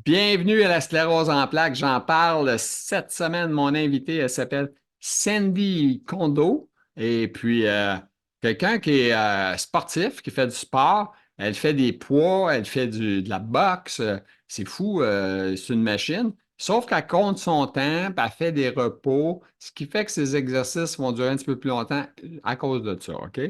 Bienvenue à la sclérose en plaques. J'en parle cette semaine. Mon invité, elle s'appelle Sandy Kondo. Et puis, quelqu'un qui est sportif, qui fait du sport. Elle fait des poids, elle fait de la boxe. C'est fou, c'est une machine. Sauf qu'elle compte son temps, puis elle fait des repos, ce qui fait que ses exercices vont durer un petit peu plus longtemps à cause de ça, OK?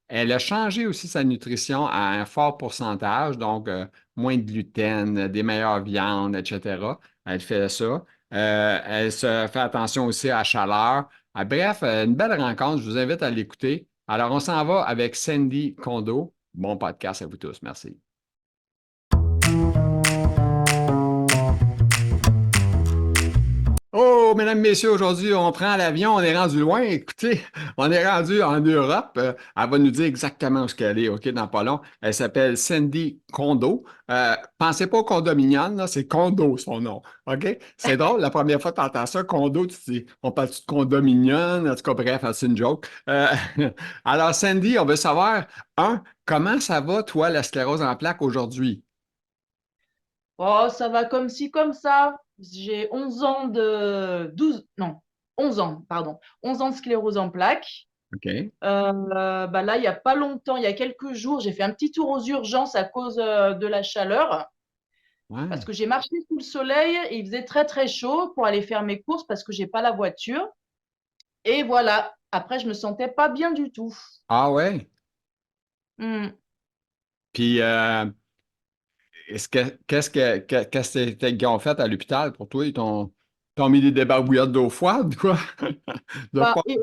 Elle a changé aussi sa nutrition à un fort pourcentage, donc moins de gluten, des meilleures viandes, etc. Elle fait ça. Elle se fait attention aussi à la chaleur. Bref, une belle rencontre. Je vous invite à l'écouter. Alors, on s'en va avec Sandy Kondo. Bon podcast à vous tous. Merci. Oh, mesdames, messieurs, aujourd'hui, on prend l'avion, on est rendu loin. Écoutez, on est rendu en Europe. Elle va nous dire exactement où ce qu'elle est, OK, dans pas long. Elle s'appelle Sandy Kondo. Pensez pas au condominium, là, c'est Kondo, son nom, OK? C'est drôle, la première fois que tu entends ça, Kondo, tu te dis, on parle de condominium? En tout cas, bref, c'est une joke. Alors, Sandy, on veut savoir, comment ça va, toi, la sclérose en plaques aujourd'hui? Oh, ça va comme ci, comme ça. J'ai 11 ans de 12, non, 11 ans, pardon. 11 ans de sclérose en plaques. OK? Bah là, il y a pas longtemps, il y a quelques jours, j'ai fait un petit tour aux urgences à cause de la chaleur parce Ouais. que j'ai marché sous le soleil et il faisait très très chaud pour aller faire mes courses parce que j'ai pas la voiture. Et voilà. Après, je me sentais pas bien du tout. Ah ouais? Hmm. Puis, qu'est-ce qu'ils ont fait à l'hôpital pour toi? Ils t'ont mis des débarbouillettes d'eau froide, quoi? De Bah, quoi? prise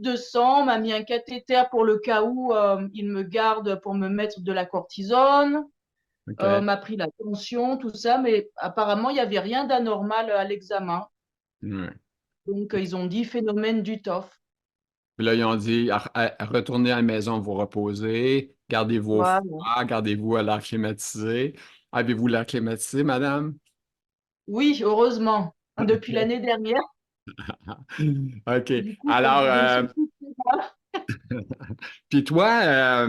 de sang, on m'a mis un cathéter pour le cas où il me garde pour me mettre de la cortisone. OK. M'a pris la tension, tout ça, mais apparemment, il n'y avait rien d'anormal à l'examen. Ouais. Donc, ils ont dit phénomène du TOF. Puis là, ils ont dit, retournez à la maison, vous reposer, gardez-vous au Voilà. froid, gardez-vous à l'air climatisé. Avez-vous l'air climatisé, madame? Oui, heureusement, depuis OK. l'année dernière. OK. Du coup, Alors, je ne suis plus là. puis toi,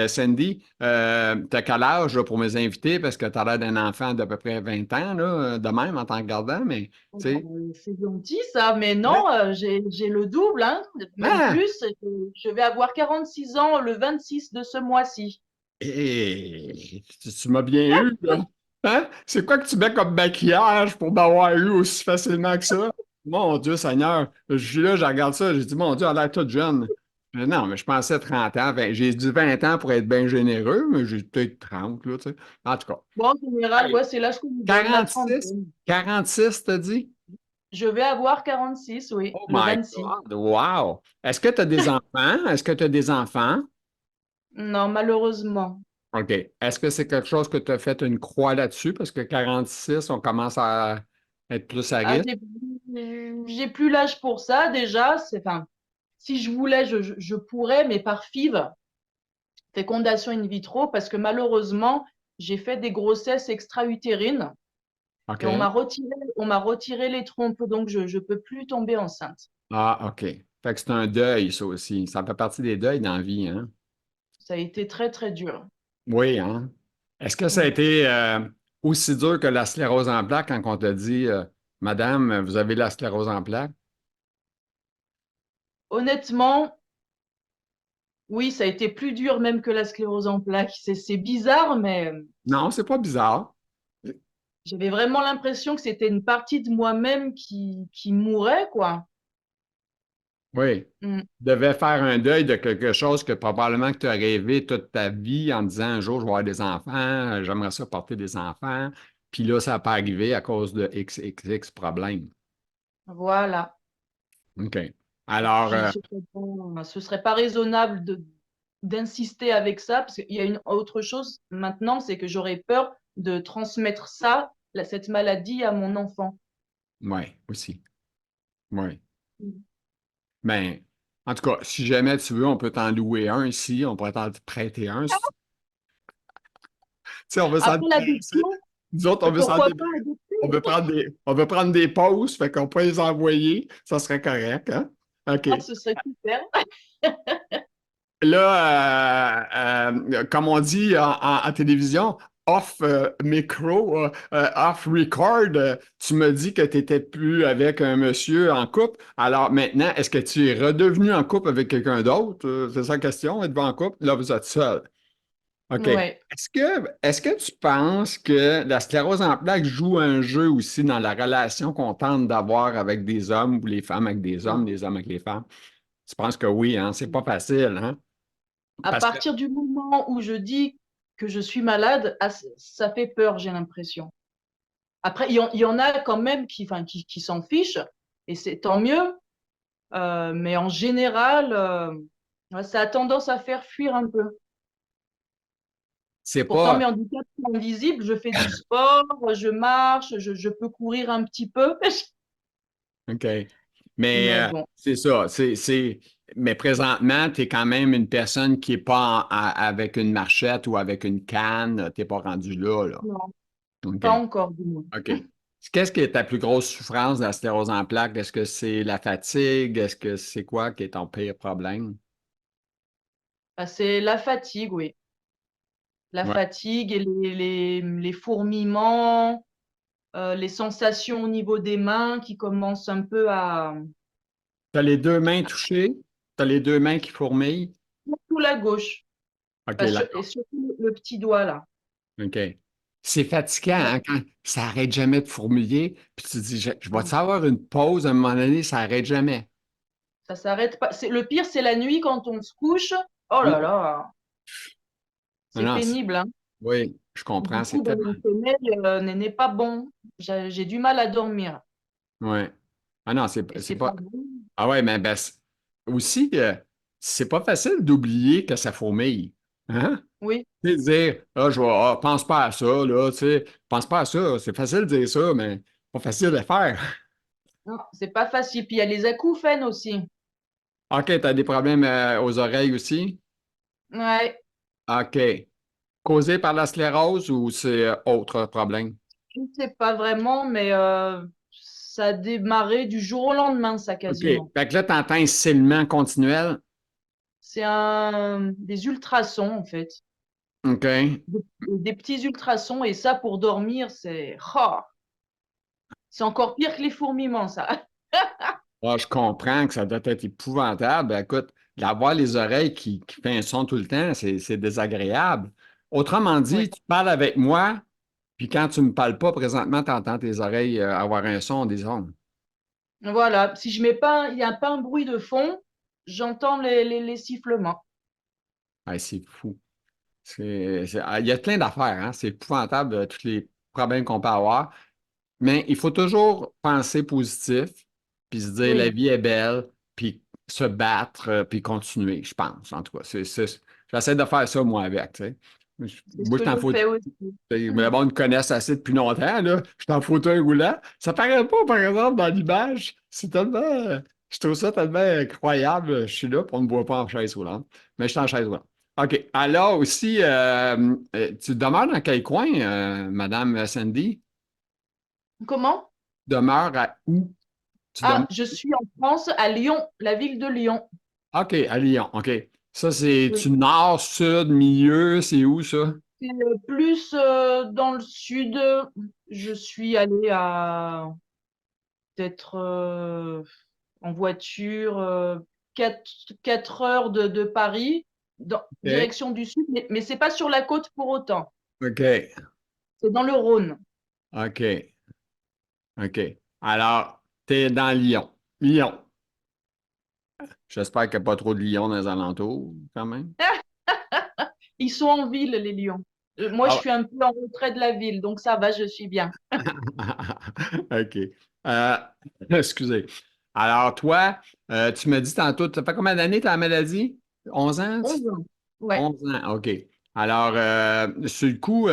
Sandy, t'as quel âge là, pour mes invités? Parce que t'as l'air d'un enfant d'à peu près 20 ans, là, de même, en tant que gardant, mais, Oh, tu bah, sais, c'est gentil, ça, mais ouais. non, j'ai le double, hein, même Ah! plus. Je vais avoir 46 ans le 26 de ce mois-ci. Tu m'as bien eu, là. Hein? C'est quoi que tu mets comme maquillage pour m'avoir eu aussi facilement que ça? Mon Dieu Seigneur, je suis là, je regarde ça, j'ai dit, mon Dieu, elle a l'air toute jeune. Non, mais je pensais 30 ans. J'ai dit 20 ans pour être bien généreux, mais j'ai peut-être 30, là, tu sais. En tout cas. Bon, en général, Hey, ouais, c'est l'âge qu'on me donne, la 46? trentaine. 46, t'as dit? Je vais avoir 46, oui, Oh le my 26. God, wow! Est-ce que tu as des enfants? Est-ce que tu as des enfants? Non, malheureusement. OK. Est-ce que c'est quelque chose que tu as fait une croix là-dessus? Parce que 46, on commence à être plus à Ah, risque. j'ai plus l'âge pour ça déjà. Enfin, si je voulais, je pourrais, mais par FIV, fécondation in vitro, parce que malheureusement, j'ai fait des grossesses extra-utérines et OK. on m'a retiré les trompes, donc je ne peux plus tomber enceinte. Ah, OK. Fait que c'est un deuil, ça aussi. Ça fait partie des deuils dans la vie, hein? Ça a été très, très dur. Oui, hein? Est-ce que ça a Mm. été aussi dur que la sclérose en plaques quand on t'a dit, Madame, vous avez la sclérose en plaques? Honnêtement, oui, ça a été plus dur même que la sclérose en plaques. C'est bizarre, mais Non, c'est pas bizarre. j'avais vraiment l'impression que c'était une partie de moi-même qui mourait, quoi. Oui. Mm. Tu devais faire un deuil de quelque chose que probablement que tu as rêvé toute ta vie en disant un jour, je vais avoir des enfants, j'aimerais ça porter des enfants. Puis là, ça n'a pas arrivé à cause de XXX problème. Voilà. OK. Alors, Puis ce serait pas raisonnable d'insister avec ça, parce qu'il y a une autre chose maintenant, c'est que j'aurais peur de transmettre ça, cette maladie à mon enfant. oui, aussi. Oui. Mm. Ben, en tout cas, si jamais tu veux, on peut t'en louer un ici, on pourrait t'en prêter un. Si tu sais, on veut s'en Après débarrasser. l'adoption, Nous autres, on veut s'en pourquoi pas débarrasser. adopter? On veut prendre des pauses, fait qu'on peut les envoyer. Ça serait correct, hein? OK. Ah, ce serait super. Là, comme on dit en télévision, off micro, off record, tu me dis que tu n'étais plus avec un monsieur en couple. Alors maintenant, est-ce que tu es redevenu en couple avec quelqu'un d'autre? C'est ça la question, êtes-vous en couple? Là, vous êtes seul. OK. Ouais. Est-ce que tu penses que la sclérose en plaques joue un jeu aussi dans la relation qu'on tente d'avoir avec des hommes ou les femmes avec des hommes, les hommes avec les femmes? Tu penses que oui, hein? C'est pas facile, hein? À Parce que partir du moment où je dis que je suis malade, ah, ça fait peur, j'ai l'impression. Après, il y en a quand même qui s'en fichent, et c'est tant mieux. Mais en général, ouais, ça a tendance à faire fuir un peu. c'est Pourtant, pas. mes handicaps sont invisibles. Je fais du sport, je marche, je peux courir un petit peu. OK. Mais Mais bon, c'est ça. Mais présentement, tu es quand même une personne qui n'est pas avec une marchette ou avec une canne. Tu n'es pas rendu là, là. non, OK. pas encore du moins. OK. Qu'est-ce qui est ta plus grosse souffrance de la sclérose en plaques? Est-ce que c'est la fatigue? Est-ce que c'est quoi qui est ton pire problème? Bah, c'est la fatigue, oui. La Ouais. fatigue et les fourmillements, les sensations au niveau des mains qui commencent un peu à... Tu as les deux mains touchées? Tu as les deux mains qui fourmillent? Surtout la gauche, OK, et d'accord. surtout le petit doigt là. OK. C'est fatigant, hein, quand ça n'arrête jamais de fourmiller, puis tu te dis, je vais-tu avoir une pause à un moment donné, ça n'arrête jamais. Ça s'arrête pas. Le pire, c'est la nuit quand on se couche. Oh là Oui. là, Non, c'est non, pénible, hein. oui, je Du comprends, c'est coup, ben, tellement. mon sommeil n'est pas bon. J'ai du mal à dormir. Oui. Ah non, Et c'est c'est pas. pas bon. Ah ouais, mais ben, aussi, c'est pas facile d'oublier que ça fourmille. Hein? Oui, Tu sais, dire, ah, pense pas à ça, là, tu sais, pense pas à ça. C'est facile de dire ça, mais pas facile à faire. non, c'est pas facile. Puis il y a les acouphènes aussi. OK, tu as des problèmes aux oreilles aussi? Ouais, OK. Causé par la sclérose ou c'est autre problème? je ne sais pas vraiment, mais ça a démarré du jour au lendemain, ça OK. quasiment. Fait que là, tu entends un silement continuel. C'est des ultrasons, en fait. OK. Des petits ultrasons. Et ça, pour dormir, c'est encore pire que les fourmillements, ça. Ah, je comprends que ça doit être épouvantable. Ben, écoute, d'avoir les oreilles qui fait un son tout le temps, c'est désagréable. Autrement Oui. dit, tu parles avec moi, puis quand tu ne me parles pas présentement, tu entends tes oreilles avoir un son, des ondes. Voilà. Si je mets pas, il n'y a pas un bruit de fond, j'entends les sifflements. Ouais, c'est fou. Il y a plein d'affaires, hein? C'est épouvantable, tous les problèmes qu'on peut avoir. Mais il faut toujours penser positif, puis se dire la Oui, vie est belle, puis se battre, puis continuer, je pense. En tout cas, j'essaie de faire ça, moi, avec, tu sais. c'est ce Moi, je que t'en je faut. fais aussi. Le monde me connaisse assez depuis longtemps, là. Je suis en fauteuil roulant. Ça paraît pas, par exemple, dans l'image. C'est tellement. Je trouve ça tellement incroyable. Je suis là, puis on ne me voit pas en chaise roulante. Mais je suis en chaise roulante. OK. Alors aussi, tu demeures dans quel coin, Madame Sandy? Comment? Demeure à où? Tu Ah, demeures. je suis en France, à Lyon, la ville de Lyon. OK, à Lyon. OK. Ça, c'est-tu Oui. nord, sud, milieu? C'est où, ça? C'est plus dans le sud. Je suis allée à peut-être en voiture 4 heures de Paris, dans OK. direction du sud, mais c'est pas sur la côte pour autant. OK. C'est dans le Rhône. OK. OK. Alors, tu es dans Lyon. Lyon. J'espère qu'il n'y a pas trop de lions dans les alentours, quand même. Ils sont en ville, les lions. Moi, je Ah, suis un peu en retrait de la ville, donc ça va, je suis bien. OK. Euh, excusez. Alors, toi, tu me dis tantôt, ça fait combien d'années tu as la maladie? 11 ans? 11 ans. Ouais. 11 ans, OK. Alors, sur le coup,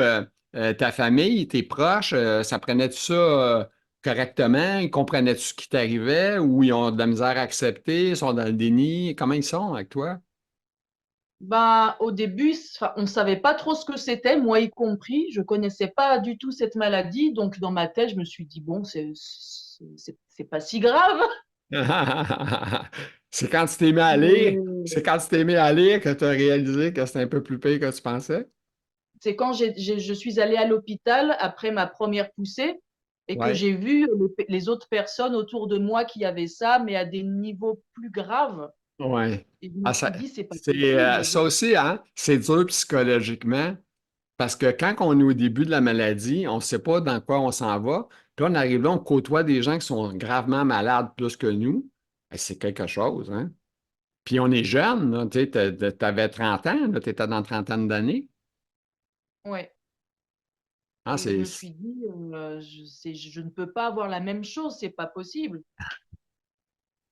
ta famille, tes proches, ça prenait-tu ça correctement? Ils comprenaient-tu ce qui t'arrivait ou ils ont de la misère à accepter? Ils sont dans le déni? Comment ils sont avec toi? Ben, au début, on ne savait pas trop ce que c'était, moi y compris. Je connaissais pas du tout cette maladie, donc dans ma tête, je me suis dit, bon, c'est pas si grave. C'est quand tu t'es mis à lire, Mais c'est quand tu t'es mis à lire que tu as réalisé que c'était un peu plus pire que tu pensais? C'est quand je suis allée à l'hôpital après ma première poussée et que Ouais. j'ai vu les autres personnes autour de moi qui avaient ça, mais à des niveaux plus graves. Ouais. Et je me Ah, suis dit, c'est pas c'est, possible. ça aussi, hein, c'est dur psychologiquement parce que quand on est au début de la maladie, on ne sait pas dans quoi on s'en va. Puis là, on arrive là, on côtoie des gens qui sont gravement malades plus que nous. Ben, c'est quelque chose, hein? Puis on est jeune, là, tu sais, t'avais 30 ans, tu étais dans la trentaine d'années. Ouais. Ah, Et je me suis dit, je ne peux pas avoir la même chose, c'est pas possible.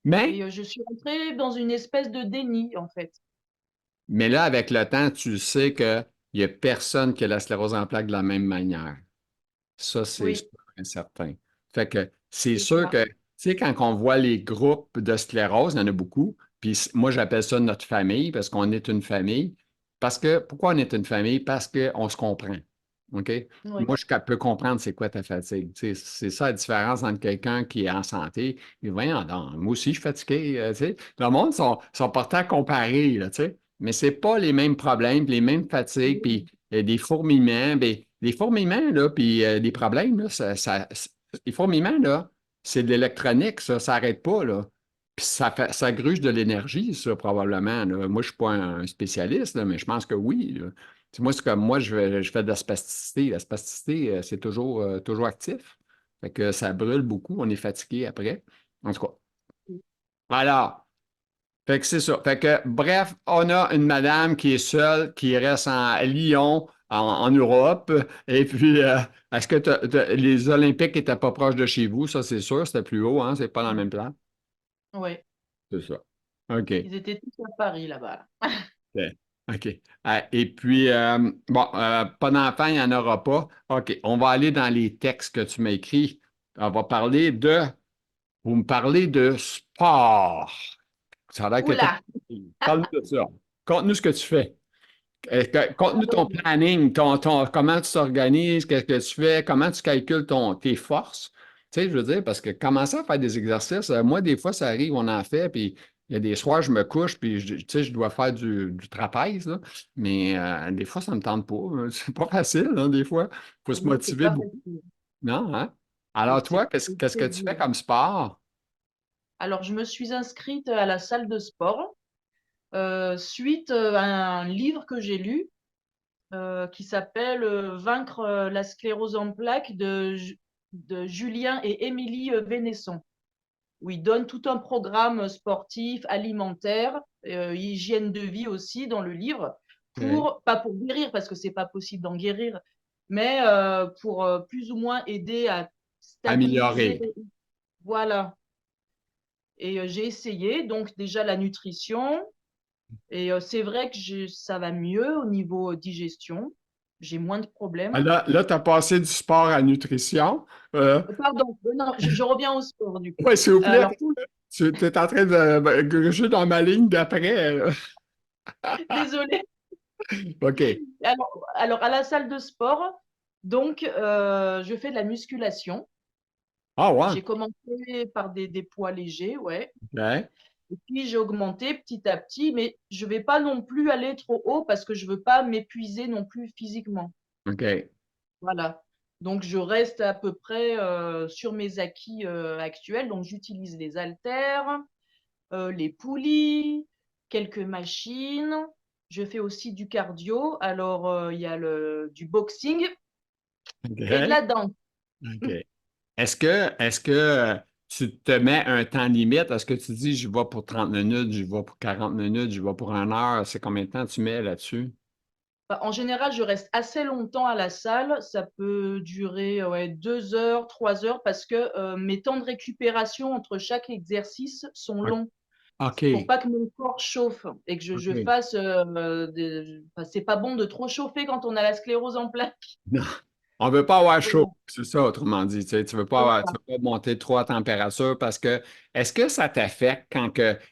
Mais, Et je suis rentrée dans une espèce de déni, en fait. mais là, avec le temps, tu sais qu'il n'y a personne qui a la sclérose en plaques de la même manière. Ça, c'est sûr Oui, et certain. Fait que c'est c'est sûr ça. que, tu sais, quand on voit les groupes de sclérose, il y en a beaucoup, puis moi, j'appelle ça notre famille parce qu'on est une famille. Parce que, pourquoi on est une famille? Parce qu'on se comprend. OK? Oui. Moi, peux comprendre c'est quoi ta fatigue. Tu sais, c'est ça la différence entre quelqu'un qui est en santé et voyons donc, moi aussi, je suis fatigué. Tu sais. Le monde sont portés à comparer, là, tu sais. Mais c'est pas les mêmes problèmes, puis les mêmes fatigues, puis des fourmillements. Ben, les fourmillements, là, puis des problèmes, là, les fourmillements, là, c'est de l'électronique, ça n'arrête pas, là. Puis ça gruge de l'énergie, ça, probablement, là. Moi, je ne suis pas un spécialiste, là, mais je pense que oui, là. Moi, c'est comme moi, je fais de la spasticité. La spasticité, c'est toujours actif. Fait que ça brûle beaucoup, on est fatigué après. En tout cas. Alors, fait que c'est ça. Fait que, bref, on a une madame qui est seule, qui reste à Lyon, en Europe. Et puis, est-ce que les Olympiques n'étaient pas proches de chez vous? Ça, c'est sûr, c'était plus haut, hein? C'est pas dans le même plan. Oui. C'est ça. OK. Ils étaient tous à Paris là-bas. OK. OK. Et puis, bon, pas d'enfant, il n'y en aura pas. OK. On va aller dans les textes que tu m'as écrits. On va parler de. Vous me parlez de sport. Ça a l'air que t'es- Oula! Parle-nous de ça. Conte-nous ce que tu fais. Conte-nous ton Alors, planning, comment tu t'organises, qu'est-ce que tu fais, comment tu calcules tes forces. Tu sais, je veux dire, parce que commencer à faire des exercices, moi, des fois, ça arrive, on en fait, puis il y a des soirs, je me couche, puis tu sais, je dois faire du trapèze, là, mais des fois, ça ne me tente pas. C'est pas facile, hein, des fois. Il faut se oui, c'est motiver pas beaucoup. facile. Non, hein? Alors, toi, C'est qu'est-ce que très tu fais dur. comme sport? Alors, je me suis inscrite à la salle de sport suite à un livre que j'ai lu qui s'appelle Vaincre la sclérose en plaques de Julien et Émilie Vénesson, où ils donnent tout un programme sportif, alimentaire, hygiène de vie aussi dans le livre, OK. pas pour guérir, parce que c'est pas possible d'en guérir, mais pour plus ou moins aider à stabiliser. Améliorer. Voilà. Et j'ai essayé, donc déjà la nutrition, et c'est vrai que ça va mieux au niveau digestion. J'ai moins de Ah, problèmes. là, tu as passé du sport à la nutrition. Euh, Pardon, non, je reviens au sport du coup. oui, s'il vous plaît, Alors, tu es en train de gruger dans ma ligne d'après. désolée. OK. Alors, à la salle de sport, donc, je fais de la musculation. Ah, ouais. J'ai commencé par des poids légers, ouais. OK. Et puis, j'ai augmenté petit à petit, mais je ne vais pas non plus aller trop haut parce que je ne veux pas m'épuiser non plus physiquement. OK. Voilà. Donc, je reste à peu près sur mes acquis actuels. Donc, j'utilise les haltères, les poulies, quelques machines. Je fais aussi du cardio. Alors, il y a du boxing et de OK. la danse. OK. Est-ce que tu te mets un temps limite? Est-ce que tu dis, je vais pour 30 minutes, je vais pour 40 minutes, je vais pour 1 heure? C'est combien de temps tu mets là-dessus? Bah, en général, je reste assez longtemps à la salle. Ça peut durer ouais, 2 heures, 3 heures, parce que mes temps de récupération entre chaque exercice sont longs. C'est pour OK. pas que mon corps chauffe et que je OK. fasse. Enfin, c'est pas bon de trop chauffer quand on a la sclérose en plaques. Non. On ne veut pas avoir chaud, Voilà, c'est ça, autrement dit. Tu sais, c'est tu ça. veux pas monter trop à température parce que est-ce que ça t'affecte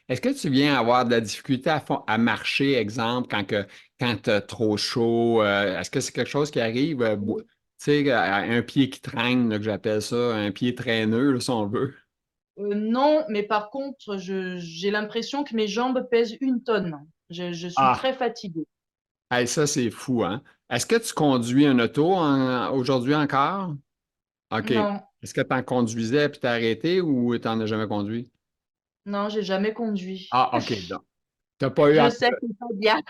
est-ce que tu viens avoir de la difficulté à marcher, exemple, quand tu as trop chaud? Est-ce que c'est quelque chose qui arrive? Tu sais, un pied qui traîne, là, que j'appelle ça, un pied traîneux, là, si on veut. Non, mais par contre, j'ai l'impression que mes jambes pèsent 1 tonne. Je suis Ah, très fatiguée. hey, ça, c'est fou, hein? Est-ce que tu conduis un auto aujourd'hui encore? OK. Non, Est-ce que tu en conduisais puis t'as arrêté ou tu n'en as jamais conduit? non, j'ai jamais conduit. Ah, OK. Donc, t'as pas eu Je à, sais que c'est pas bien.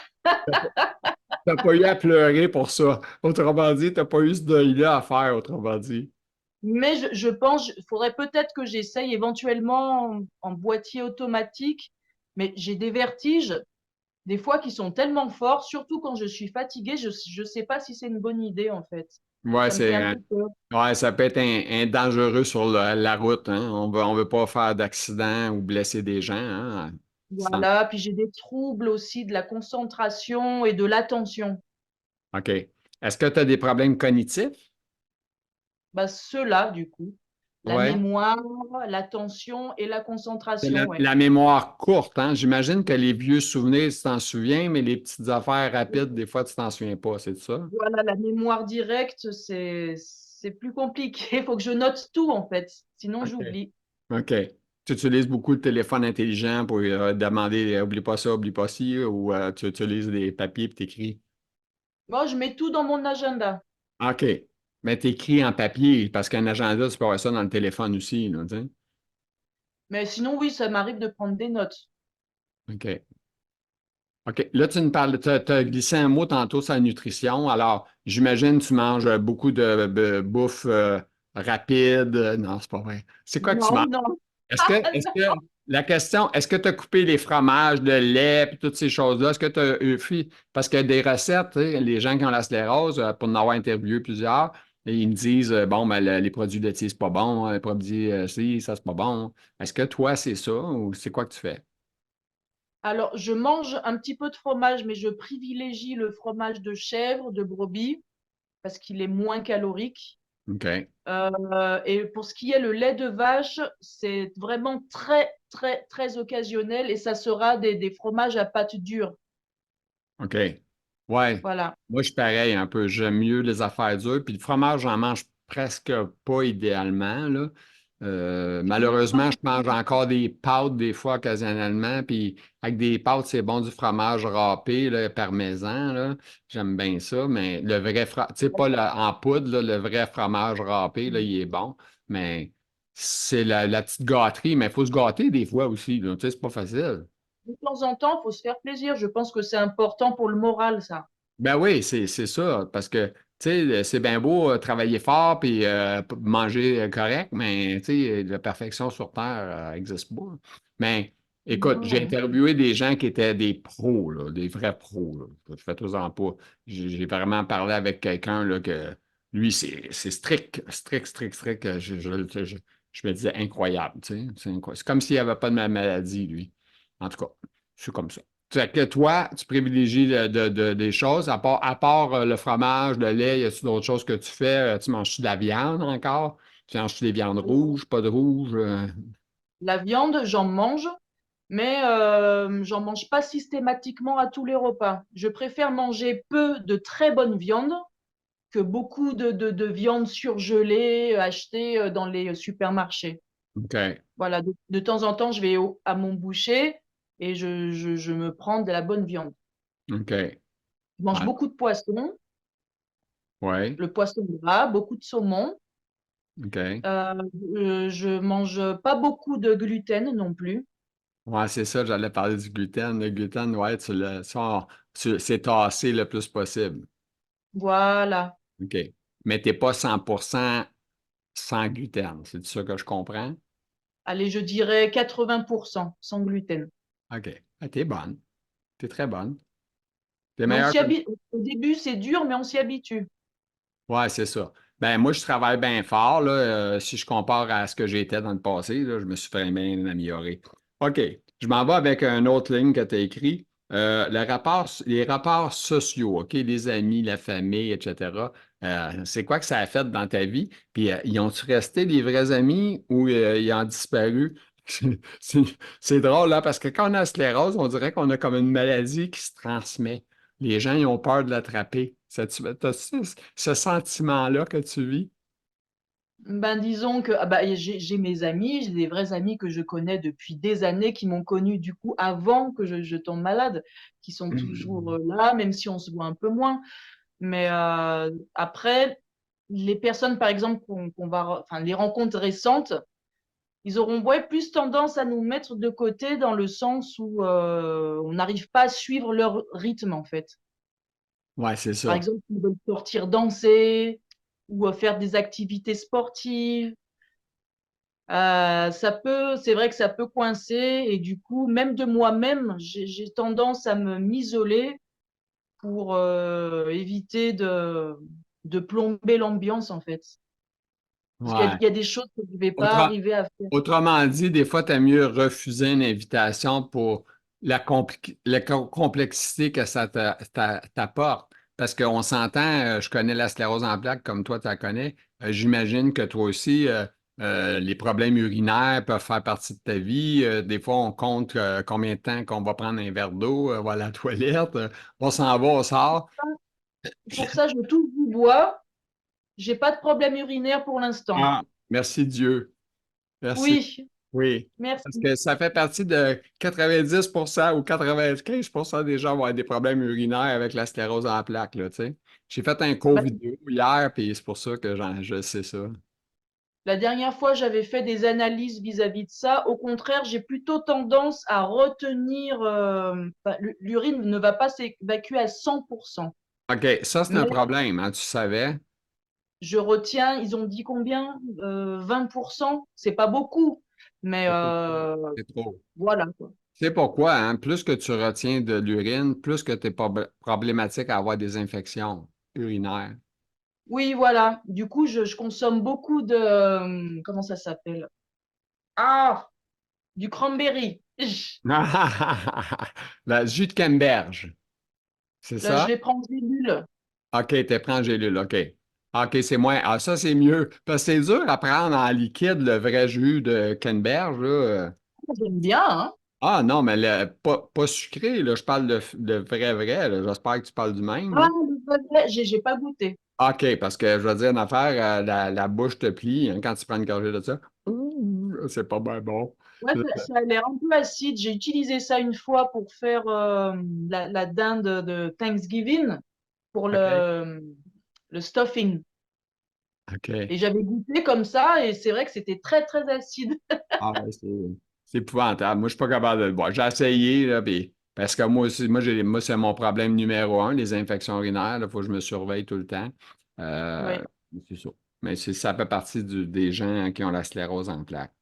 t'as pas eu à pleurer pour ça. Autrement dit, t'as pas eu ce deuil-là à faire, autrement dit. Mais je pense, il faudrait peut-être que j'essaye éventuellement en boîtier automatique, mais j'ai des vertiges, des fois qui sont tellement forts, surtout quand je suis fatiguée, je ne sais pas si c'est une bonne idée en fait. Ouais, Ça me fait un peu peur. ouais, ça peut être un dangereux sur la route, hein. On veut pas faire d'accident ou blesser des gens, hein. Voilà, puis j'ai des troubles aussi de la concentration et de l'attention. OK. Est-ce que tu as des problèmes cognitifs? Bah, ceux-là, du coup, la Ouais. mémoire, l'attention et la C'est concentration, ouais. la mémoire courte, hein? J'imagine que les vieux souvenirs, tu t'en souviens, mais les petites affaires rapides, des fois, tu t'en souviens pas, c'est ça? Voilà, la mémoire directe, c'est plus compliqué. Il faut que je note tout, en fait. Sinon, OK. j'oublie. OK. Tu utilises beaucoup le téléphone intelligent pour demander oublie pas ça, oublie pas ci, ou tu utilises des papiers et t'écris? Moi, je mets tout dans mon agenda. OK. Mais t'écris en papier, parce qu'un agenda, tu peux avoir ça dans le téléphone aussi, là, tu sais. Mais sinon, oui, ça m'arrive de prendre des notes. OK. OK. Là, tu nous parles, tu as glissé un mot tantôt sur la nutrition. Alors, j'imagine que tu manges beaucoup de bouffe rapide. Non, c'est pas vrai. C'est quoi que tu manges? Non, non. La question, est-ce que tu as coupé les fromages, le lait, puis toutes ces choses-là? Est-ce que tu as fait, parce que des recettes, tu sais, les gens qui ont la sclérose, pour en avoir interviewé plusieurs, et ils me disent, bon, ben, les produits laitiers, c'est pas bon, les produits, ci, ça, c'est pas bon. Est-ce que toi, c'est ça ou c'est quoi que tu fais? Alors, je mange un petit peu de fromage, mais je privilégie le fromage de chèvre, de brebis, parce qu'il est moins calorique. OK. Et pour ce qui est le lait de vache, c'est vraiment très, très, très occasionnel et ça sera des fromages à pâte dure. OK. Ouais. Voilà. Moi, je suis pareil un peu. J'aime mieux les affaires dures. Puis le fromage, j'en mange presque pas idéalement, là. Malheureusement, je mange encore des pâtes des fois occasionnellement. Puis avec des pâtes, c'est bon du fromage râpé, là, parmesan, là. J'aime bien ça. Mais le vrai fromage, tu sais, pas en poudre, là, le vrai fromage râpé, là, il est bon. Mais c'est la petite gâterie. Mais il faut se gâter des fois aussi, là. Tu sais, c'est pas facile. De temps en temps, il faut se faire plaisir. Je pense que c'est important pour le moral, ça. Ben oui, c'est ça. Parce que, tu sais, c'est bien beau travailler fort puis manger correct, mais, tu sais, la perfection sur Terre n'existe pas. Mais, écoute, j'ai Non. interviewé des gens qui étaient des pros, là, des vrais pros, là. Je fais tout en pas. J'ai vraiment parlé avec quelqu'un, là, que lui, c'est strict, strict, strict, strict. Je me disais incroyable, tu sais. C'est comme s'il n'y avait pas de maladie, lui. En tout cas, c'est comme ça. Fait que toi, tu privilégies des choses, à part le fromage, le lait, y a-t-il d'autres choses que tu fais? Tu manges-tu de la viande encore? Tu manges-tu des viandes rouges, pas de rouge? La viande, j'en mange, mais j'en mange pas systématiquement à tous les repas. Je préfère manger peu de très bonne viande que beaucoup de viande surgelée achetée dans les supermarchés. OK. Voilà, de temps en temps, je vais à mon boucher et je me prends de la bonne viande. OK. Je mange Ah, beaucoup de poisson, ouais. le poisson gras, beaucoup de saumon. OK. Euh, je mange pas beaucoup de gluten non plus. Ouais, c'est ça, j'allais parler du gluten. Le gluten, ouais, c'est tassé le plus possible. Voilà. OK. Mais t'es pas 100% sans gluten, c'est ça que je comprends? Allez, je dirais 80% sans gluten. OK. Ah, t'es bonne. T'es très bonne. T'es Mais on meilleure s'y que habite. Au début, c'est dur, mais on s'y habitue. Ouais, c'est ça. Ben moi, je travaille bien fort, là. Si je compare à ce que j'étais dans le passé, là, je me suis fait bien améliorer. OK. Je m'en vais avec une autre ligne que tu as écrit. Les rapports sociaux, OK, les amis, la famille, etc. C'est quoi que ça a fait dans ta vie? Puis, ils ont-tu resté les vrais amis ou ils ont disparu? C'est c'est drôle, là, parce que quand on a la sclérose, on dirait qu'on a comme une maladie qui se transmet. Les gens, ils ont peur de l'attraper. T'as ce sentiment-là que tu vis? Ben, disons que j'ai mes amis, j'ai des vrais amis que je connais depuis des années, qui m'ont connu du coup avant que je tombe malade, qui sont toujours là, même si on se voit un peu moins. Mais après, les personnes, par exemple, enfin, les rencontres récentes, ils auront ouais, plus tendance à nous mettre de côté dans le sens où on n'arrive pas à suivre leur rythme, en fait. Ouais, c'est Par ça. exemple, ils veulent sortir danser ou faire des activités sportives. C'est vrai que ça peut coincer et du coup, même de moi-même, j'ai tendance à m'isoler pour éviter de plomber l'ambiance, en fait. Parce Ouais. qu'il y a des choses que je ne vais pas Autre- arriver à faire. Autrement dit, des fois, tu as mieux refuser une invitation pour la complexité que ça t'apporte. Parce qu'on s'entend, je connais la sclérose en plaques comme toi, tu la connais. J'imagine que toi aussi, les problèmes urinaires peuvent faire partie de ta vie. Des fois, on compte combien de temps qu'on va prendre un verre d'eau, va à la toilette, on s'en va, on sort. Pour ça, je touche du bois. J'ai pas de problème urinaire pour l'instant. Ah, merci Dieu. Merci. Oui, Oui, parce merci. que ça fait partie de 90% ou 95% des gens vont avoir des problèmes urinaires avec la sclérose en plaques, là, tu sais. J'ai fait un cours Bah, vidéo hier, puis c'est pour ça que je sais ça. la dernière fois, j'avais fait des analyses vis-à-vis de ça. Au contraire, j'ai plutôt tendance à retenir. L'urine ne va pas s'évacuer à 100%. OK, ça, c'est un Mais problème, hein, tu savais? je retiens, ils ont dit combien? 20%. C'est pas beaucoup. Mais C'est trop. C'est trop. voilà, quoi. C'est pourquoi, hein, plus que tu retiens de l'urine, plus que tu es problématique à avoir des infections urinaires. Oui, voilà. Du coup, je consomme beaucoup de. Comment ça s'appelle? Ah, du cranberry. La jus de canneberge, c'est Là, je ça? les prends en gélule. OK, tu prends en gélule, OK. OK, c'est moins. Ah, ça, c'est mieux. Parce que c'est dur à prendre en liquide le vrai jus de canneberge, là. J'aime bien, hein? Ah non, mais pas sucré, là. Je parle de vrai, là. J'espère que tu parles du même, Ah, là. le vrai, j'ai pas goûté. OK, parce que je veux dire une affaire, la bouche te plie hein, quand tu prends une gorgée de ça. C'est pas bien bon. Ouais, ça a l'air un peu acide. J'ai utilisé ça une fois pour faire la dinde de Thanksgiving pour OK, le stuffing. OK. Et j'avais goûté comme ça et c'est vrai que c'était très, très acide. Ah ouais, c'est épouvantable. Moi, je suis pas capable de le boire. J'ai essayé, là, parce que moi aussi, moi, c'est mon problème numéro un, les infections urinaires. Il faut que je me surveille tout le temps. Euh, Ouais, c'est ça. Mais ça fait partie des gens qui ont la sclérose en plaques.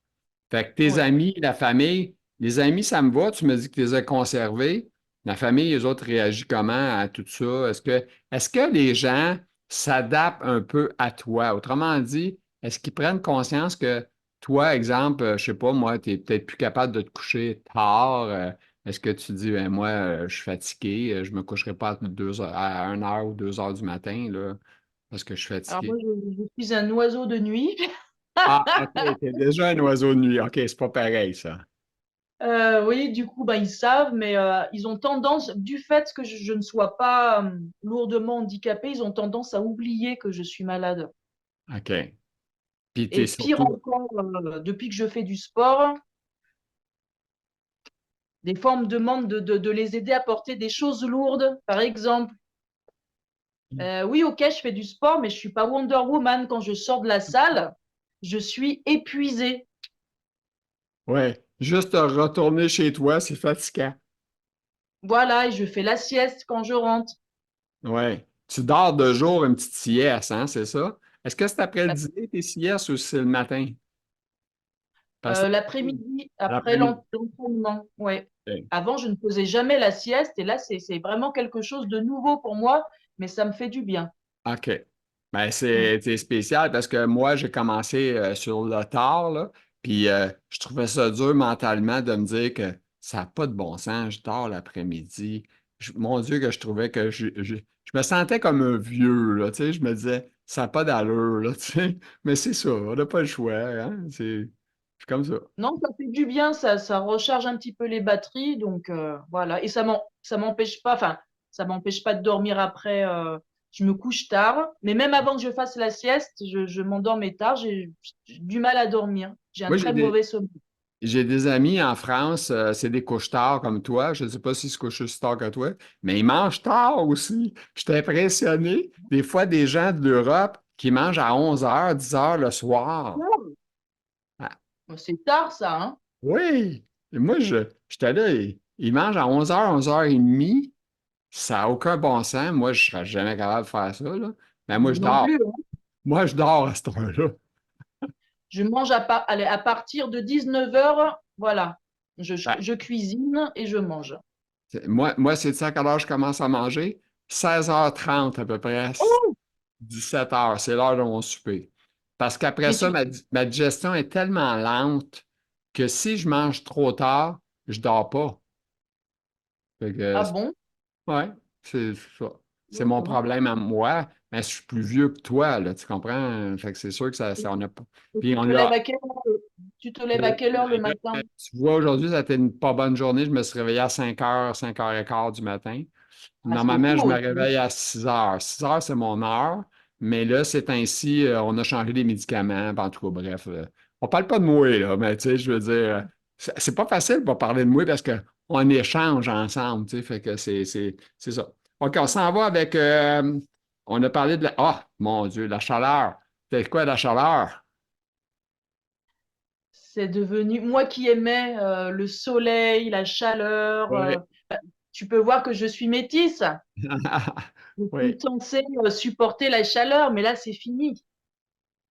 Fait que tes ouais. amis, la famille, les amis, ça me va. Tu me dis que tu les as conservés. La famille, les autres réagissent comment à tout ça? Est-ce que les gens s'adaptent un peu à toi? Autrement dit, est-ce qu'ils prennent conscience que toi, exemple, je sais pas, moi, tu es peut-être plus capable de te coucher tard. Est-ce que tu dis, ben, moi, je suis fatigué, je me coucherai pas à 2 heures, à 1 heure ou 2 heures du matin, là, parce que je suis Alors fatigué? moi, je suis un oiseau de nuit. Ah, OK, t'es déjà un oiseau de nuit. OK, c'est pas pareil, ça. Oui, du coup, bah, ils savent, mais ils ont tendance, du fait que je ne sois pas lourdement handicapée, ils ont tendance à oublier que je suis malade. OK. Puis Et t'es pire surtout. encore, depuis que je fais du sport, des fois, on me demande de les aider à porter des choses lourdes. Par exemple, oui, ok, je fais du sport, mais je suis pas Wonder Woman. Quand je sors de la salle, je suis épuisée. Ouais. Juste retourner chez toi, c'est fatigant. Voilà, et je fais la sieste quand je rentre. Ouais. Tu dors de jour une petite sieste, hein, c'est ça? Est-ce que c'est après le dîner, tes siestes, ou c'est le matin? Parce que L'après-midi, après l'après-midi. l'entraînement, ouais. OK. Avant, je ne faisais jamais la sieste, et là, c'est vraiment quelque chose de nouveau pour moi, mais ça me fait du bien. OK. Ben, Mm. c'est spécial parce que moi, j'ai commencé sur le tard, là, puis je trouvais ça dur mentalement de me dire que ça n'a pas de bon sens, je dors l'après-midi. Mon Dieu, que je trouvais que je me sentais comme un vieux, là, tu sais, je me disais, ça n'a pas d'allure, là, tu sais, mais c'est ça, on n'a pas le choix, hein, c'est comme ça. Non, ça fait du bien, ça recharge un petit peu les batteries, donc voilà. Et ça m'empêche pas, enfin, ça m'empêche pas de dormir après. Je me couche tard, mais même avant que je fasse la sieste, je m'endormais tard. J'ai du mal à dormir. J'ai un Moi, j'ai très des, mauvais sommeil. j'ai des amis en France, c'est des couches-tard comme toi. Je ne sais pas s'ils se couchent aussi tard que toi, mais ils mangent tard aussi. Je suis impressionné. Des fois, des gens de l'Europe qui mangent à 11 h, 10 h le soir. Ouais. Ah, C'est tard, ça, hein? oui! Et moi, j'étais là, ils mangent à 11 h, 11 h 30. Ça n'a aucun bon sens. Moi, je ne serais jamais capable de faire ça, là. Mais moi, Moi je non dors. plus, hein. Moi, je dors à cette heure-là. Je mange allez, à partir de 19 heures, voilà. Ben, Je cuisine et je mange. moi, c'est ça à quelle heure je commence à manger? 16h30 à peu près, Oh, 17 h. C'est l'heure de mon souper. Parce qu'après mais ça, tu... ma digestion est tellement lente que si je mange trop tard, je dors pas. Fait que, Ah bon? ouais, c'est ça. C'est mon D'accord. problème à moi, mais je suis plus vieux que toi, là, tu comprends? Fait que c'est sûr que on n'a pas. Et Puis tu on te lèves l'a. à quelle heure? Tu te lèves à quelle heure le matin? Tu vois, aujourd'hui, ça a été une pas bonne journée. Je me suis réveillé à 5 h, 5 h 15 du matin. Ah, c'est Normalement, je tôt me aussi. réveille à 6 h. 6 h, c'est mon heure. Mais là, c'est ainsi, on a changé les médicaments. En tout cas, bref, on parle pas de moi, là, mais tu sais, je veux dire, c'est pas facile de pas parler de moi parce qu'on échange ensemble, tu sais, fait que c'est ça. OK, on s'en va avec, on a parlé de la, ah, mon Dieu, la chaleur. C'est quoi la chaleur? C'est devenu, moi qui aimais le soleil, la chaleur, Oui. bah, tu peux voir que je suis métisse. Je suis Oui. censée supporter la chaleur, mais là, c'est fini.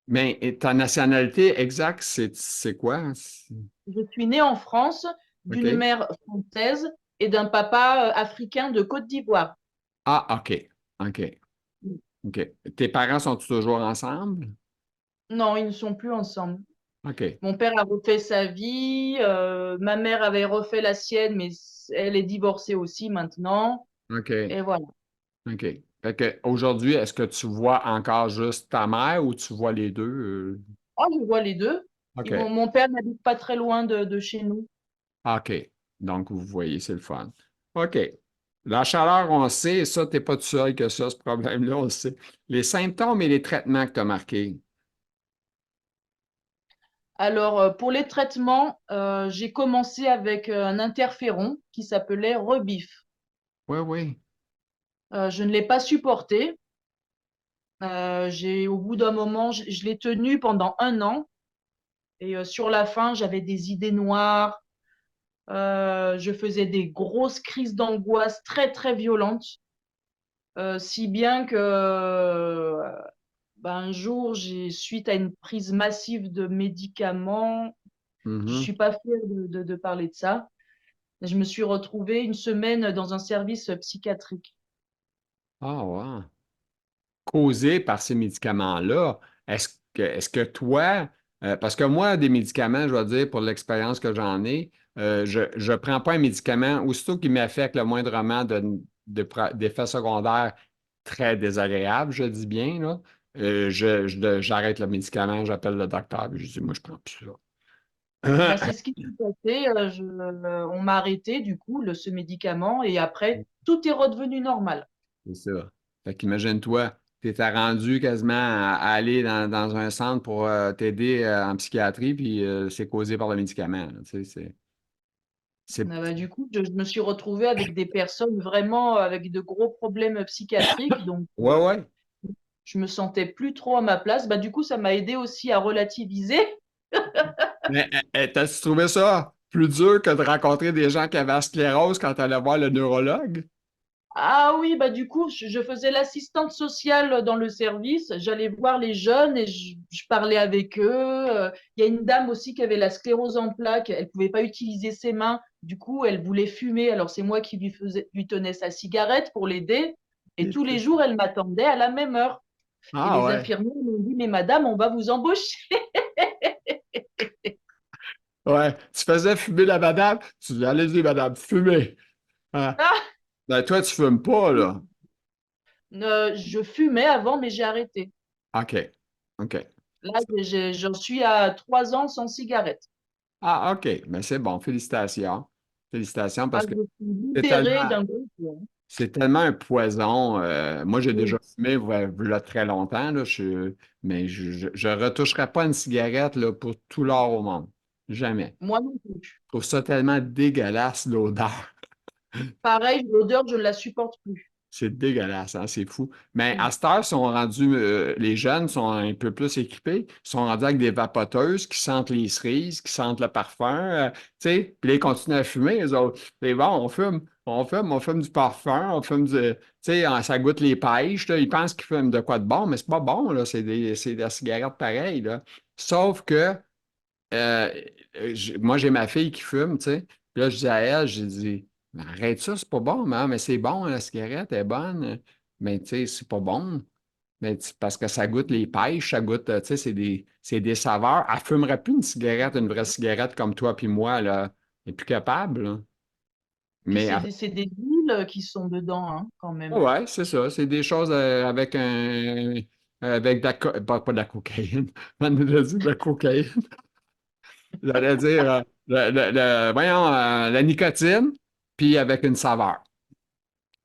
Mais et ta nationalité exacte, c'est quoi? Je suis née en France d'une OK. mère française et d'un papa africain de Côte d'Ivoire. Ah, OK. OK. OK. Tes parents sont toujours ensemble? Non, ils ne sont plus ensemble. OK. Mon père a refait sa vie, ma mère avait refait la sienne, mais elle est divorcée aussi maintenant. OK. Et voilà. OK. Fait que aujourd'hui, est-ce que tu vois encore juste ta mère ou tu vois les deux? Oh, je vois les deux. OK. Mon père n'habite pas très loin de chez nous. OK. Donc, vous voyez, c'est le fun. OK. La chaleur, on sait, ça, tu n'es pas tout seul que ça, ce problème-là, on le sait. Les symptômes et les traitements que tu as marqués. Alors, pour les traitements, j'ai commencé avec un interféron qui s'appelait Rebif. Oui, oui. Je ne l'ai pas supporté. Au bout d'un moment, je l'ai tenu pendant un an. Et sur la fin, j'avais des idées noires. Je faisais des grosses crises d'angoisse très, très violentes. Si bien que ben, un jour, suite à une prise massive de médicaments, je Mhm. suis pas fière de parler de ça. Je me suis retrouvée une semaine dans un service psychiatrique. Ah, ouais. Causé par ces médicaments-là, est-ce que toi, parce que moi, des médicaments, je dois dire, pour l'expérience que j'en ai, je ne prends pas un médicament, aussitôt qu'il m'affecte le moindrement d'effets secondaires très désagréables, je dis bien, là, j'arrête le médicament, j'appelle le docteur, puis je dis, moi, je prends plus Ben, ça. c'est ce qui s'est passé. On m'a arrêté, du coup, ce médicament, et après, tout est redevenu normal. C'est ça. Fait qu'imagine-toi, tu étais rendu quasiment à aller dans un centre pour t'aider en psychiatrie, puis c'est causé par le médicament, là. Tu sais, Ben, du coup, je me suis retrouvée avec des personnes vraiment avec de gros problèmes psychiatriques, donc Ouais, ouais. je me sentais plus trop à ma place. Ben, du coup, ça m'a aidé aussi à relativiser. Mais t'as-tu trouvé ça plus dur que de rencontrer des gens qui avaient la sclérose quand tu allais voir le neurologue? Ah oui, bah du coup, je faisais l'assistante sociale dans le service. J'allais voir les jeunes et je parlais avec eux. Il y a une dame aussi qui avait la sclérose en plaques. Elle pouvait pas utiliser ses mains. Du coup, elle voulait fumer. Alors c'est moi qui lui tenais sa cigarette pour l'aider. Et tous les jours, elle m'attendait à la même heure. Et Ah les ouais. infirmières m'ont dit, mais madame, on va vous embaucher. Ouais. Tu faisais fumer la madame? Tu dis, allez-y, madame, fumez. Ah. Ah, Ben, toi, tu fumes pas, là. je fumais avant, mais j'ai arrêté. OK. OK. Là, j'en suis à 3 ans sans cigarette. Ah, OK. Ben, c'est bon. Félicitations. Félicitations Ah, parce que je suis c'est libérée tellement, d'un groupe. c'est tellement un poison. Moi, j'ai déjà Oui. fumé là, très longtemps, là, mais je ne retoucherai pas une cigarette là, pour tout l'or au monde. Jamais. Moi non plus. Je trouve ça tellement dégueulasse, l'odeur. Pareil, l'odeur, je ne la supporte plus. C'est dégueulasse, hein, c'est fou. Mais à Mm. cette heure, sont rendus, les jeunes sont un peu plus équipés, ils sont rendus avec des vapoteuses qui sentent les cerises, qui sentent le parfum, tu sais, puis là, ils continuent à fumer, les autres. C'est bon, on fume du parfum, on fume du, tu sais, ça goûte les pêches, là. Ils pensent qu'ils fument de quoi de bon, mais c'est pas bon, là, c'est de la cigarette pareille, là. Sauf que, euh, moi, j'ai ma fille qui fume, tu sais, puis là, je dis à elle, j'ai dit, mais arrête ça, c'est pas bon, mais c'est bon, la cigarette est bonne, mais tu sais, c'est pas bon. Mais parce que ça goûte les pêches, ça goûte, tu sais, c'est des saveurs. Elle fumerait plus une cigarette, une vraie cigarette comme toi puis moi, là. Elle est plus capable, là. Puis Mais, c'est des huiles qui sont dedans, hein, quand même. ouais, c'est ça. C'est des choses avec pas de la cocaïne. On a dit de la cocaïne. J'allais dire, voyons, la nicotine, puis avec une saveur.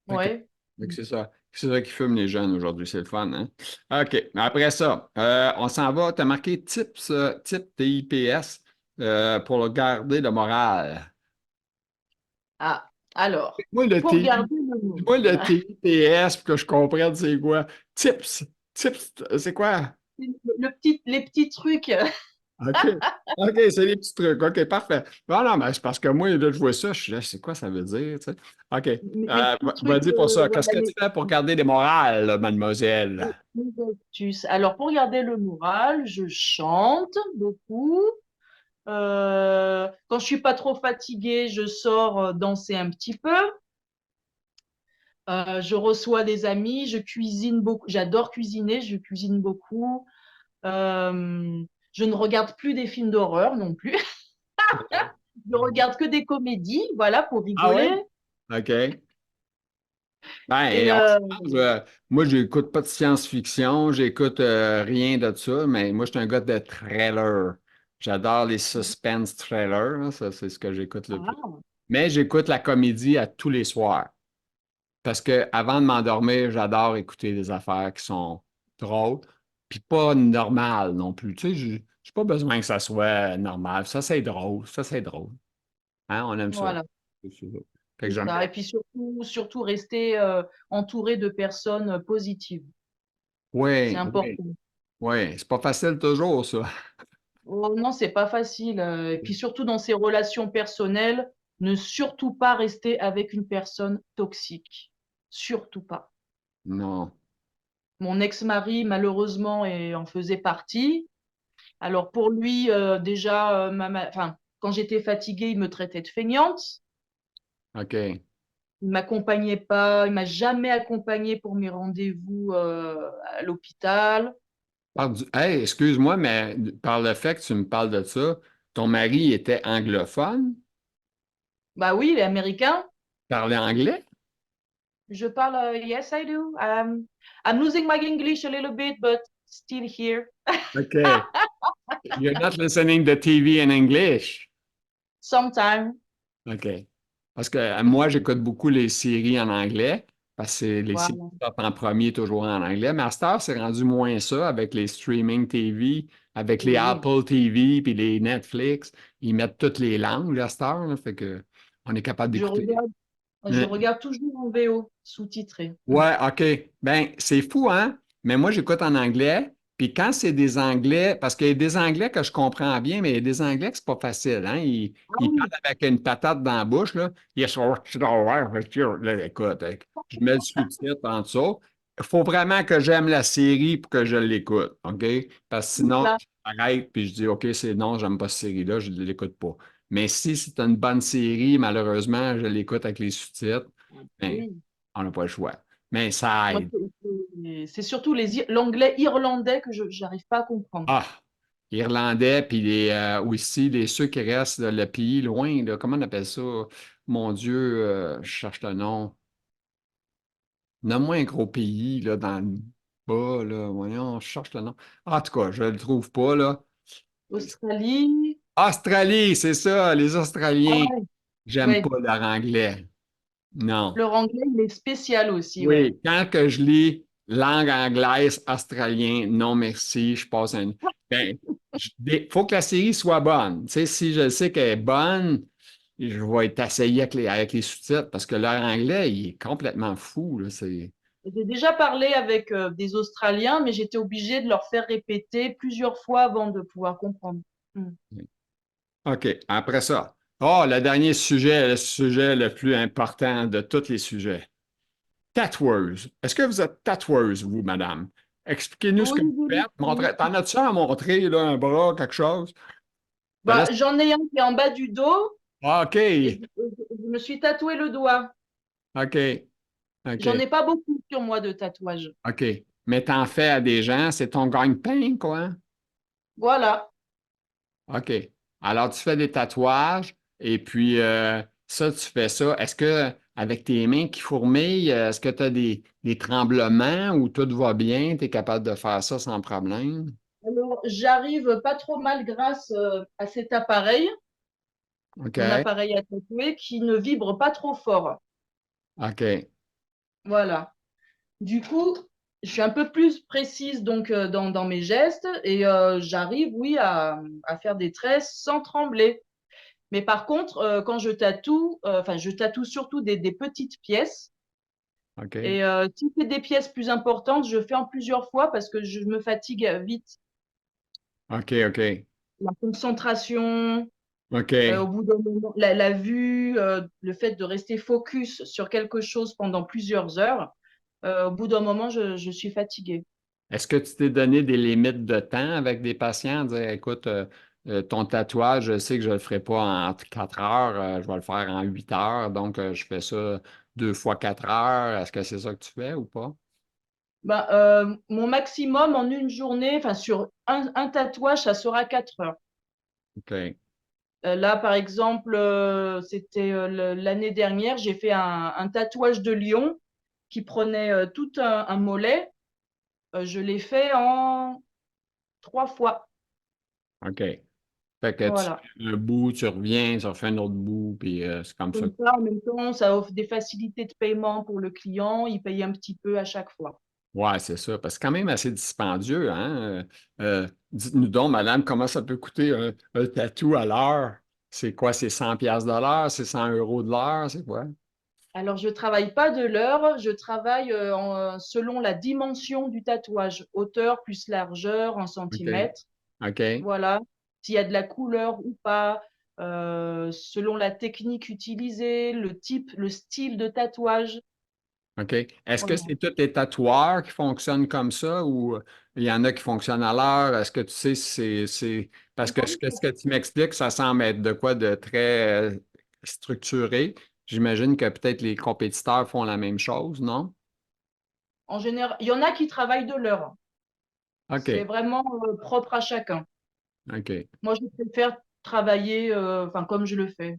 Fait que, Ouais. fait que c'est ça. C'est ça qui fument les jeunes aujourd'hui. C'est le fun, hein? OK. Après ça, on s'en va. Tu as marqué tips, type TIPS pour garder le moral. Ah, alors, Moi, le pour TI, garder le mot. moi, le TIPS, pour que je comprenne c'est quoi. Tips. Tips, c'est quoi? Les petits trucs, OK. OK, c'est les petits trucs. OK, parfait. Non, non, mais c'est parce que moi, là, je vois ça, je suis là, c'est quoi ça veut dire, tu sais? OK. mes petits trucs, Vas-y pour ça. Qu'est-ce voilà, que tu fais pour garder des morales, là, mademoiselle? les astuces. Alors, pour garder le moral, je chante beaucoup. Quand je suis pas trop fatiguée, je sors danser un petit peu. Je reçois des amis, je cuisine beaucoup. J'adore cuisiner, je cuisine beaucoup. Je ne regarde plus des films d'horreur non plus. Je regarde que des comédies, voilà, pour Ah rigoler. oui? OK. Ben, Et et moi, j'écoute pas de science-fiction, j'écoute rien de ça, mais moi, je suis un gars de thriller. J'adore les suspense thrillers, là, ça, c'est ce que j'écoute le plus. ah, Mais j'écoute la comédie à tous les soirs. Parce que avant de m'endormir, j'adore écouter des affaires qui sont drôles, puis pas normales non plus. Tu sais, j'ai pas besoin que ça soit normal. Ça, c'est drôle. Ça, c'est drôle. Hein, on aime ça. voilà, C'est ça. Fait que c'est j'aime ça. bien. Et puis surtout rester entouré de personnes positives. C'est Oui, oui, important. oui. C'est pas facile toujours, ça. Oh, non, c'est pas facile. Et puis surtout dans ces relations personnelles, ne surtout pas rester avec une personne toxique. Surtout pas. Non. Mon ex-mari, malheureusement, en faisait partie. Alors pour lui, déjà, enfin, quand j'étais fatiguée, il me traitait de feignante. OK. Il m'accompagnait pas, il m'a jamais accompagnée pour mes rendez-vous à l'hôpital. Hey, excuse-moi, mais par le fait que tu me parles de ça, ton mari était anglophone, Bah oui, il est américain. parlait anglais? Je parle, yes, I do. I'm losing my English a little bit, but still here. OK. You're not listening to TV in English. Sometime. OK. Parce que moi, j'écoute beaucoup les séries en anglais, parce que c'est les séries Voilà. qui sortent en premier toujours en anglais. Mais à cette heure, c'est rendu moins ça avec les streaming TV, avec les Oui. Apple TV puis les Netflix. Ils mettent toutes les langues à cette heure, là, fait que on est capable Je d'écouter. regarde, je regarde toujours en VO, sous-titré. Ouais, OK. Ben, c'est fou, hein? Mais moi, j'écoute en anglais. Puis quand c'est des anglais, parce qu'il y a des anglais que je comprends bien, mais il y a des anglais que c'est pas facile, hein? Ah Ils parlent oui, avec une patate dans la bouche, là. Yes, sir, là, écoute, je mets le sous-titre en dessous. Il faut vraiment que j'aime la série pour que je l'écoute, OK? Parce que sinon, là. j'arrête puis je dis, OK, c'est non, j'aime pas cette série-là, je ne l'écoute pas. Mais si c'est une bonne série, malheureusement, je l'écoute avec les sous-titres. Ben, Oui. on n'a pas le choix. Mais ça Moi, aide. c'est surtout l'anglais irlandais que je n'arrive pas à comprendre. Ah, Irlandais, puis aussi ceux qui restent le pays loin, là, comment on appelle ça? Mon Dieu, je cherche le nom. Nomme-moi un gros pays là, dans le bas, là. Voyons, je cherche le nom. En tout cas, je ne le trouve pas, là. Australie. Australie, c'est ça, les Ah Australiens. ouais. J'aime Ouais. pas leur anglais. Non. Leur anglais, il est spécial aussi, ouais. Oui, quand que je lis langue anglaise australien, non merci, je passe un. Ben, Il faut que la série soit bonne. Tu sais, si je sais qu'elle est bonne, je vais être assailli avec les sous-titres parce que leur anglais, il est complètement fou, là. J'ai déjà parlé avec des Australiens, mais j'étais obligée de leur faire répéter plusieurs fois avant de pouvoir comprendre. Mm. OK. Après ça. Oh, le dernier sujet, le sujet le plus important de tous les sujets. Tatoueuse. Est-ce que vous êtes tatoueuse, vous, madame? Expliquez-nous ce Oui, que vous oui, faites. oui. T'en as-tu à montrer, là, un bras, quelque chose? Ben là, Bah, j'en ai un qui est en bas du dos ah, et OK. je me suis tatoué le doigt. OK. J'en OK. ai pas beaucoup sur moi de tatouages. OK. Mais t'en fais à des gens, c'est ton gagne-pain, quoi. Voilà. OK. Alors, tu fais des tatouages et puis ça, tu fais ça. Est-ce que avec tes mains qui fourmillent, est-ce que tu as des tremblements ou tout va bien? Tu es capable de faire ça sans problème? Alors, j'arrive pas trop mal grâce à cet appareil, mon OK. appareil à tatouer, qui ne vibre pas trop fort. OK. Voilà. Du coup, je suis un peu plus précise donc dans mes gestes et j'arrive, oui, à faire des traits sans trembler. Mais par contre, quand je tatoue, enfin, je tatoue surtout des petites pièces. OK. Et si c'est des pièces plus importantes, je fais en plusieurs fois parce que je me fatigue vite. OK. OK. La concentration, au OK. bout d'un moment, la vue, le fait de rester focus sur quelque chose pendant plusieurs heures, au bout d'un moment, je suis fatiguée. Est-ce que tu t'es donné des limites de temps avec des patients? Dire, écoute, ton tatouage, je sais que je ne le ferai pas en 4 heures, je vais le faire en 8 heures, donc je fais ça 2 fois 4 heures. Est-ce que c'est ça que tu fais ou pas? Ben, mon maximum en une journée, enfin sur un tatouage, ça sera 4 heures. OK. Là, par exemple, c'était l'année dernière, j'ai fait un tatouage de lion qui prenait tout un mollet. Je l'ai fait en 3 fois. OK. Fait que tu Voilà. fais un bout, tu reviens, tu refais un autre bout, puis c'est comme ça. Comme ça, en même temps, ça offre des facilités de paiement pour le client. Il paye un petit peu à chaque fois. Ouais, c'est ça. Parce que c'est quand même assez dispendieux, hein? Dites-nous donc, madame, comment ça peut coûter un tatou à l'heure? C'est quoi? C'est 100 piastres de l'heure? C'est 100 euros de l'heure? C'est quoi? Alors, je travaille pas de l'heure, je travaille selon la dimension du tatouage, hauteur plus largeur en OK. centimètres. OK. Voilà. S'il y a de la couleur ou pas, selon la technique utilisée, le type, le style de tatouage. OK. Est-ce que Voilà. c'est tous les tatoueurs qui fonctionnent comme ça ou il y en a qui fonctionnent à l'heure? Est-ce que tu sais si Parce que ce que tu m'expliques, ça semble être de quoi de très structuré. J'imagine que peut-être les compétiteurs font la même chose, non? En général, il y en a qui travaillent de l'heure. C'est OK. vraiment propre à chacun. OK. Moi, je préfère travailler enfin, comme je le fais.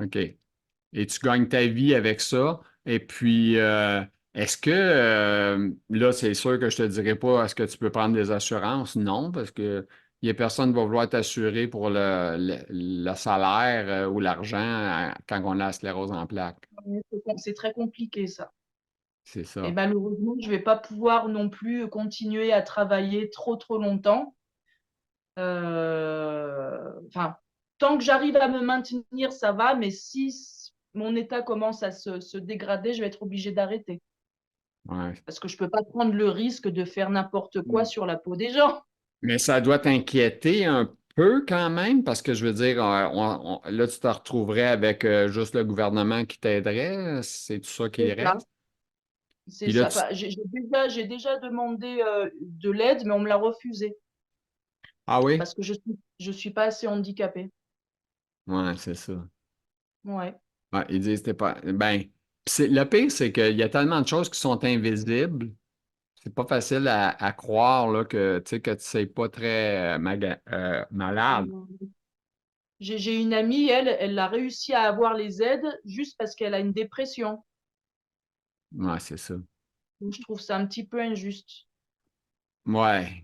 OK. Et tu gagnes ta vie avec ça. Et puis, est-ce que, là, c'est sûr que je te dirai pas, est-ce que tu peux prendre des assurances? Non, parce que il y a personne qui va vouloir t'assurer pour le salaire ou l'argent quand on a la sclérose en plaques. C'est très compliqué, ça. C'est Et ça. malheureusement, je vais pas pouvoir non plus continuer à travailler trop, trop longtemps. Enfin, tant que j'arrive à me maintenir, ça va, mais si mon état commence à se dégrader, je vais être obligée d'arrêter. Ouais. Parce que je peux pas prendre le risque de faire n'importe quoi sur la peau des gens. Mais ça doit t'inquiéter un peu quand même, parce que je veux dire, là, tu te retrouverais avec juste le gouvernement qui t'aiderait. C'est tout ça qui C'est ça. reste. C'est Puis là, ça. Enfin, j'ai déjà demandé de l'aide, mais on me l'a refusé ah oui? parce que je suis pas assez handicapée. Ouais, c'est ça. Ouais. Ouais, ils disent t'es pas. Ben, le pire, c'est qu'il y a tellement de choses qui sont invisibles. C'est pas facile à croire là, que tu sais que tu sais pas très malade. J'ai une amie, elle a réussi à avoir les aides juste parce qu'elle a une dépression. Ouais, c'est ça. Donc, je trouve ça un petit peu injuste. Ouais,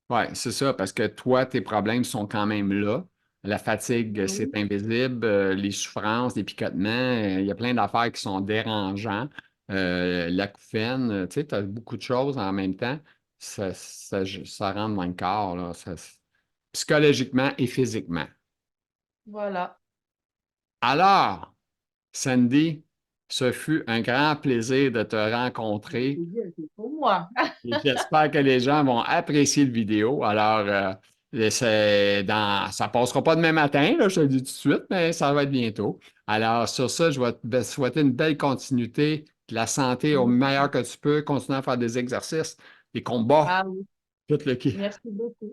ouais, c'est ça, parce que toi, tes problèmes sont quand même là. La fatigue, c'est Oui. invisible, les souffrances, les picotements, il y a plein d'affaires qui sont dérangeants. L'acouphène, tu sais, tu as beaucoup de choses en même temps. Ça rentre dans le corps, là. psychologiquement et physiquement. Voilà. Alors, Sandy, ce fut un grand plaisir de te Le rencontrer plaisir était pour moi. et j'espère que les gens vont apprécier le vidéo. Alors, ça passera pas demain matin, là, je te le dis tout de suite, mais ça va être bientôt. Alors, sur ça, je vais te souhaiter une belle continuité, de la santé au meilleur que tu peux, continuer à faire des exercices, des combats, Ah oui, tout le qui. merci beaucoup.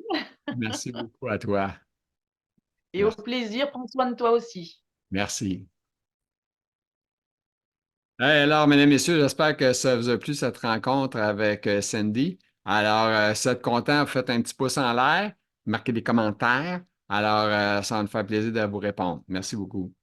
Merci beaucoup à toi. Et au Merci. plaisir, prends soin de toi aussi. Merci. Hey, alors, mesdames, messieurs, j'espère que ça vous a plu cette rencontre avec Sandy. Alors, si vous êtes content, faites un petit pouce en l'air, marquez des commentaires. Alors, ça va me faire plaisir de vous répondre. Merci beaucoup.